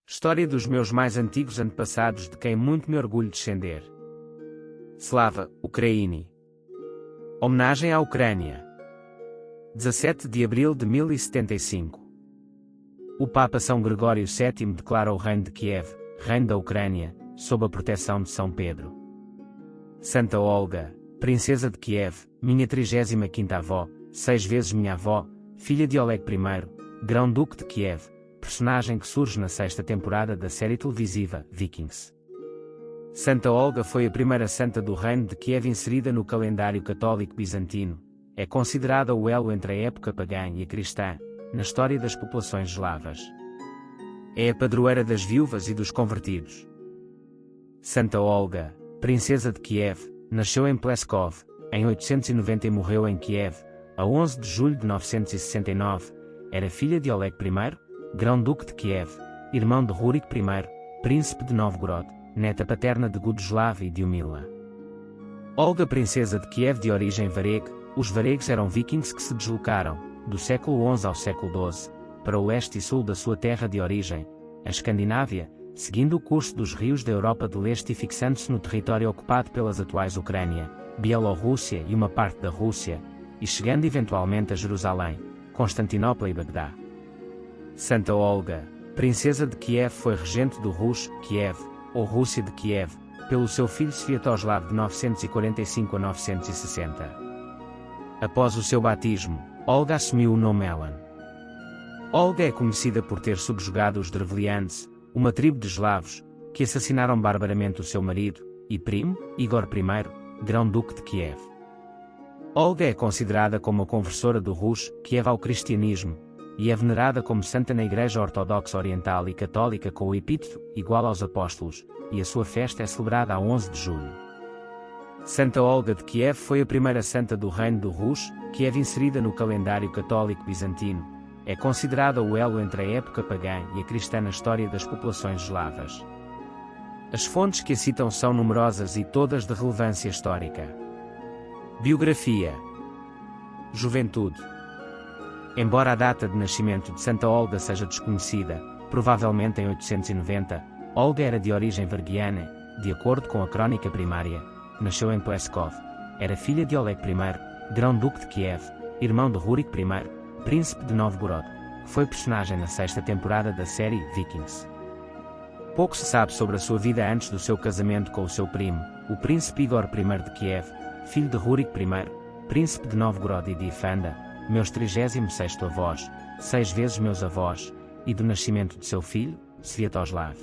História dos meus mais antigos antepassados de quem muito me orgulho descender. Slava Ukraini. Homenagem à Ucrânia. 17 de abril de 1075. O Papa São Gregório VII declara o reino de Kiev, reino da Ucrânia, sob a proteção de São Pedro. Santa Olga, princesa de Kiev, minha 35ª avó, 6 vezes minha avó, filha de Oleg I, grão-duque de Kiev, personagem que surge na 6ª temporada da série televisiva Vikings. Santa Olga foi a primeira santa do reino de Kiev inserida no calendário católico bizantino. É considerada o elo entre a época pagã e a cristã, na história das populações eslavas. É a padroeira das viúvas e dos convertidos. Santa Olga, princesa de Kiev, nasceu em Pleskov, em 890 e morreu em Kiev, a 11 de julho de 969. Era filha de Oleg I, grão-duque de Kiev, irmão de Rurik I, príncipe de Novgorod, neta paterna de Gudoslav e Diumila. Olga, princesa de Kiev de origem vareg. Os varegues eram vikings que se deslocaram, do século XI ao século XII, para o leste e sul da sua terra de origem, a Escandinávia, seguindo o curso dos rios da Europa de leste e fixando-se no território ocupado pelas atuais Ucrânia, Bielorrússia e uma parte da Rússia, e chegando eventualmente a Jerusalém, Constantinopla e Bagdá. Santa Olga, princesa de Kiev, foi regente do Rus, Kiev, ou Rússia de Kiev, pelo seu filho Sviatoslav de 945 a 960. Após o seu batismo, Olga assumiu o nome Helen. Olga é conhecida por ter subjugado os Drevlians, uma tribo de eslavos, que assassinaram barbaramente o seu marido e primo, Igor I, grão-duque de Kiev. Olga é considerada como a conversora do Rus, Kiev ao cristianismo, e é venerada como santa na Igreja Ortodoxa Oriental e Católica com o epíteto igual aos apóstolos, e a sua festa é celebrada a 11 de julho. Santa Olga de Kiev foi a primeira santa do reino do Rus, Kiev inserida no calendário católico bizantino. É considerada o elo entre a época pagã e a cristã na história das populações eslavas. As fontes que a citam são numerosas e todas de relevância histórica. Biografia. Juventude. Embora a data de nascimento de Santa Olga seja desconhecida, provavelmente em 890, Olga era de origem varguiana, de acordo com a crónica primária. Nasceu em Pleskov. Era filha de Oleg I, grão-duque de Kiev, irmão de Rurik I, príncipe de Novgorod, que foi personagem na 6ª temporada da série Vikings. Pouco se sabe sobre a sua vida antes do seu casamento com o seu primo, o príncipe Igor I de Kiev, filho de Rurik I, príncipe de Novgorod e de Ifanda, meus 36º avós, 6 vezes meus avós, e do nascimento de seu filho, Sviatoslav.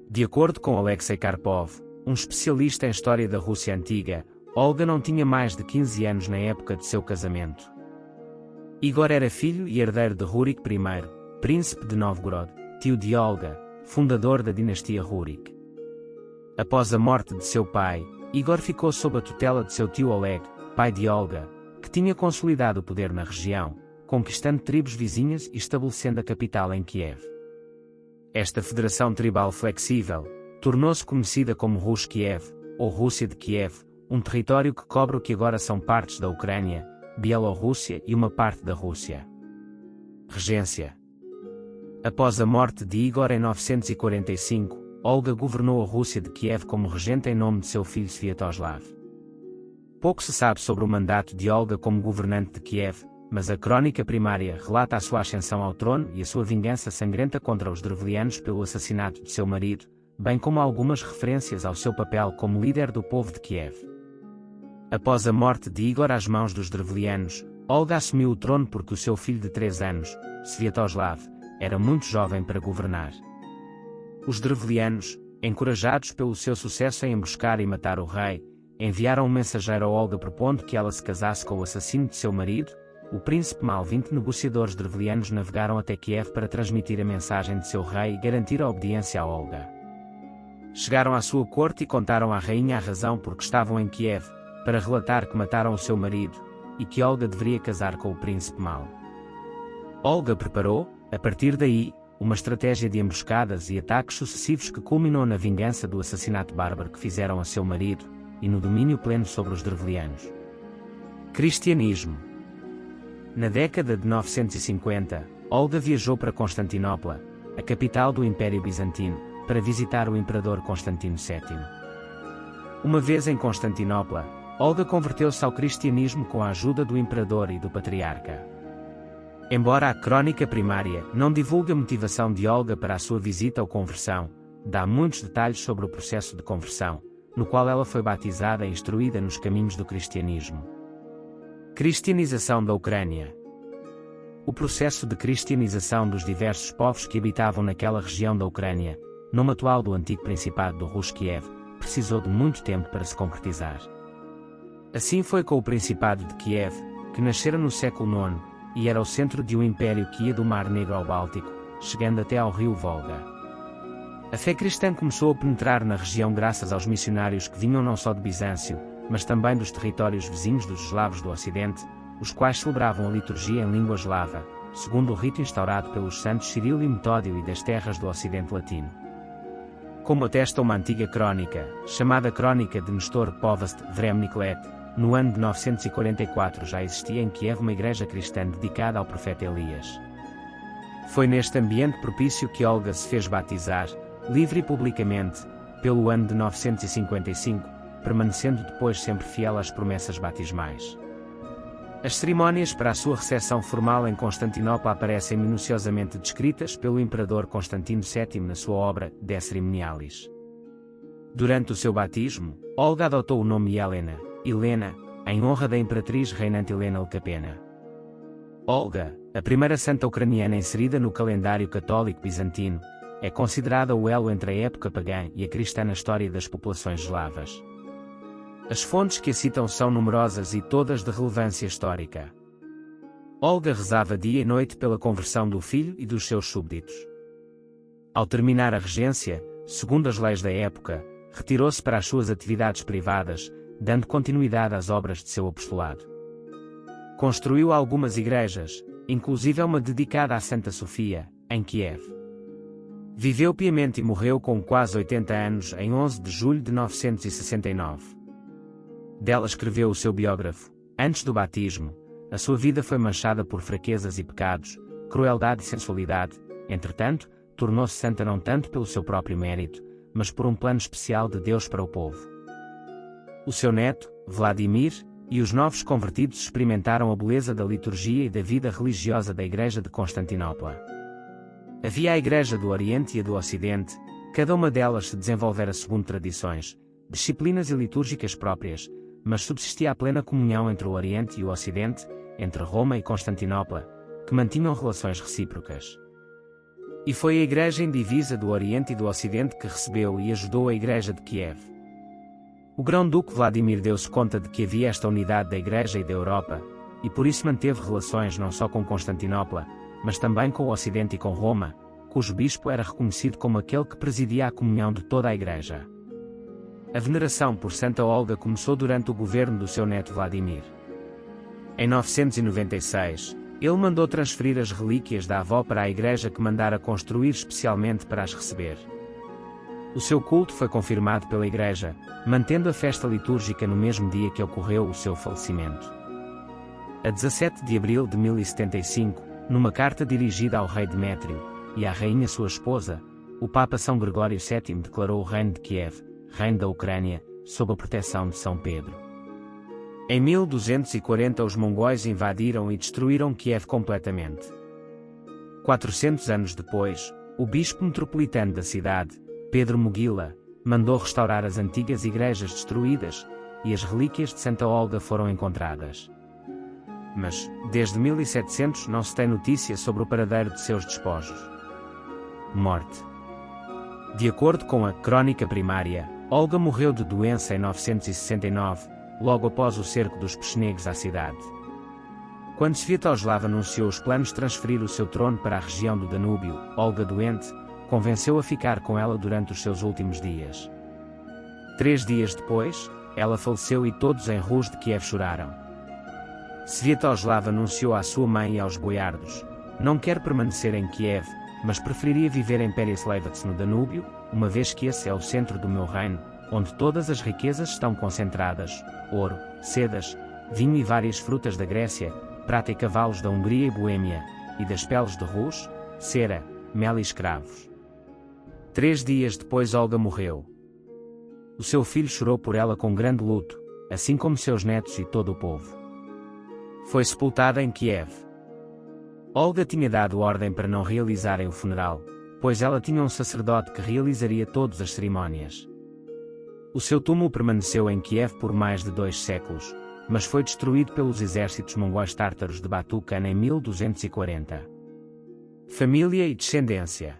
De acordo com Alexei Karpov, um especialista em história da Rússia antiga, Olga não tinha mais de 15 anos na época de seu casamento. Igor era filho e herdeiro de Rurik I, príncipe de Novgorod, tio de Olga, fundador da dinastia Rurik. Após a morte de seu pai, Igor ficou sob a tutela de seu tio Oleg, pai de Olga, que tinha consolidado o poder na região, conquistando tribos vizinhas e estabelecendo a capital em Kiev. Esta federação tribal flexível tornou-se conhecida como Rus Kiev, ou Rússia de Kiev, um território que cobre o que agora são partes da Ucrânia, Bielorrússia e uma parte da Rússia. Regência. Após a morte de Igor em 945, Olga governou a Rússia de Kiev como regente em nome de seu filho Sviatoslav. Pouco se sabe sobre o mandato de Olga como governante de Kiev, mas a crónica primária relata a sua ascensão ao trono e a sua vingança sangrenta contra os Drevlianos pelo assassinato de seu marido, bem como algumas referências ao seu papel como líder do povo de Kiev. Após a morte de Igor às mãos dos Drevlianos, Olga assumiu o trono porque o seu filho de 3 anos, Sviatoslav, era muito jovem para governar. Os Drevlianos, encorajados pelo seu sucesso em emboscar e matar o rei, enviaram um mensageiro a Olga propondo que ela se casasse com o assassino de seu marido. O príncipe Mal. 20 negociadores drevlianos navegaram até Kiev para transmitir a mensagem de seu rei e garantir a obediência a Olga. Chegaram à sua corte e contaram à rainha a razão por que estavam em Kiev, para relatar que mataram o seu marido, e que Olga deveria casar com o príncipe Mal. Olga preparou, a partir daí, uma estratégia de emboscadas e ataques sucessivos que culminou na vingança do assassinato bárbaro que fizeram a seu marido, e no domínio pleno sobre os drevlianos. Cristianismo. Na década de 950, Olga viajou para Constantinopla, a capital do Império Bizantino, para visitar o imperador Constantino VII. Uma vez em Constantinopla, Olga converteu-se ao cristianismo com a ajuda do imperador e do patriarca. Embora a crônica primária não divulgue a motivação de Olga para a sua visita ou conversão, dá muitos detalhes sobre o processo de conversão, no qual ela foi batizada e instruída nos caminhos do cristianismo. Cristianização da Ucrânia. O processo de cristianização dos diversos povos que habitavam naquela região da Ucrânia, nome atual do antigo Principado do Rus Kiev, precisou de muito tempo para se concretizar. Assim foi com o Principado de Kiev, que nascera no século IX, e era o centro de um império que ia do Mar Negro ao Báltico, chegando até ao rio Volga. A fé cristã começou a penetrar na região graças aos missionários que vinham não só de Bizâncio, mas também dos territórios vizinhos dos eslavos do Ocidente, os quais celebravam a liturgia em língua eslava, segundo o rito instaurado pelos santos Cirilo e Metódio e das terras do Ocidente Latino. Como atesta uma antiga crónica, chamada Crónica de Nestor Povest Vremniklet, no ano de 944 já existia em Kiev uma igreja cristã dedicada ao profeta Elias. Foi neste ambiente propício que Olga se fez batizar, livre e publicamente, pelo ano de 955, permanecendo depois sempre fiel às promessas batismais. As cerimónias para a sua recepção formal em Constantinopla aparecem minuciosamente descritas pelo imperador Constantino VII na sua obra De Ceremonialis. Durante o seu batismo, Olga adotou o nome Helena, em honra da imperatriz reinante Helena Lecapena. Olga, a primeira santa ucraniana inserida no calendário católico bizantino, é considerada o elo entre a época pagã e a cristã na história das populações eslavas. As fontes que a citam são numerosas e todas de relevância histórica. Olga rezava dia e noite pela conversão do filho e dos seus súbditos. Ao terminar a regência, segundo as leis da época, retirou-se para as suas atividades privadas, dando continuidade às obras de seu apostolado. Construiu algumas igrejas, inclusive uma dedicada à Santa Sofia, em Kiev. Viveu piamente e morreu com quase 80 anos em 11 de julho de 969. Dela escreveu o seu biógrafo: antes do batismo, a sua vida foi manchada por fraquezas e pecados, crueldade e sensualidade, entretanto, tornou-se santa não tanto pelo seu próprio mérito, mas por um plano especial de Deus para o povo. O seu neto, Vladimir, e os novos convertidos experimentaram a beleza da liturgia e da vida religiosa da Igreja de Constantinopla. Havia a Igreja do Oriente e a do Ocidente, cada uma delas se desenvolvera segundo tradições, disciplinas e litúrgicas próprias, mas subsistia a plena comunhão entre o Oriente e o Ocidente, entre Roma e Constantinopla, que mantinham relações recíprocas. E foi a Igreja indivisa do Oriente e do Ocidente que recebeu e ajudou a Igreja de Kiev. O grão-duque Vladimir deu-se conta de que havia esta unidade da Igreja e da Europa, e por isso manteve relações não só com Constantinopla, mas também com o Ocidente e com Roma, cujo bispo era reconhecido como aquele que presidia a comunhão de toda a Igreja. A veneração por Santa Olga começou durante o governo do seu neto Vladimir. Em 996, ele mandou transferir as relíquias da avó para a igreja que mandara construir especialmente para as receber. O seu culto foi confirmado pela igreja, mantendo a festa litúrgica no mesmo dia que ocorreu o seu falecimento. A 17 de abril de 1075, numa carta dirigida ao rei Demétrio e à rainha sua esposa, o Papa São Gregório VII declarou o reino de Kiev, reino da Ucrânia, sob a proteção de São Pedro. Em 1240 os mongóis invadiram e destruíram Kiev completamente. 400 anos depois, o bispo metropolitano da cidade, Pedro Mogila, mandou restaurar as antigas igrejas destruídas, e as relíquias de Santa Olga foram encontradas. Mas, desde 1700 não se tem notícia sobre o paradeiro de seus despojos. Morte. De acordo com a Crônica Primária, Olga morreu de doença em 969, logo após o cerco dos pechenegos à cidade. Quando Sviatoslav anunciou os planos de transferir o seu trono para a região do Danúbio, Olga, doente, convenceu a ficar com ela durante os seus últimos dias. 3 dias depois, ela faleceu e todos em Rus de Kiev choraram. Sviatoslav anunciou à sua mãe e aos boiardos: não quer permanecer em Kiev, mas preferiria viver em Pereslavets no Danúbio, uma vez que esse é o centro do meu reino, onde todas as riquezas estão concentradas: ouro, sedas, vinho e várias frutas da Grécia, prata e cavalos da Hungria e Boêmia, e das peles de Rus, cera, mel e escravos. 3 dias depois Olga morreu. O seu filho chorou por ela com grande luto, assim como seus netos e todo o povo. Foi sepultada em Kiev. Olga tinha dado ordem para não realizarem o funeral, pois ela tinha um sacerdote que realizaria todas as cerimônias. O seu túmulo permaneceu em Kiev por mais de 2 séculos, mas foi destruído pelos exércitos mongóis tártaros de Batu Khan em 1240. Família e descendência.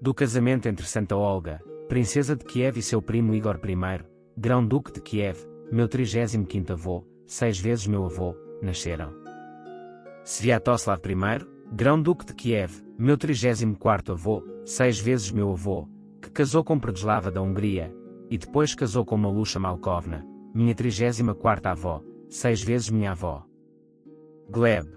Do casamento entre Santa Olga, princesa de Kiev, e seu primo Igor I, grão-duque de Kiev, meu 35º avô, 6 vezes meu avô, nasceram Sviatoslav I, grão-duque de Kiev, meu 34º avô, 6 vezes meu avô, que casou com Predoslava da Hungria, e depois casou com Malusha Malkovna, minha 34ª avó, 6 vezes minha avó. Gleb,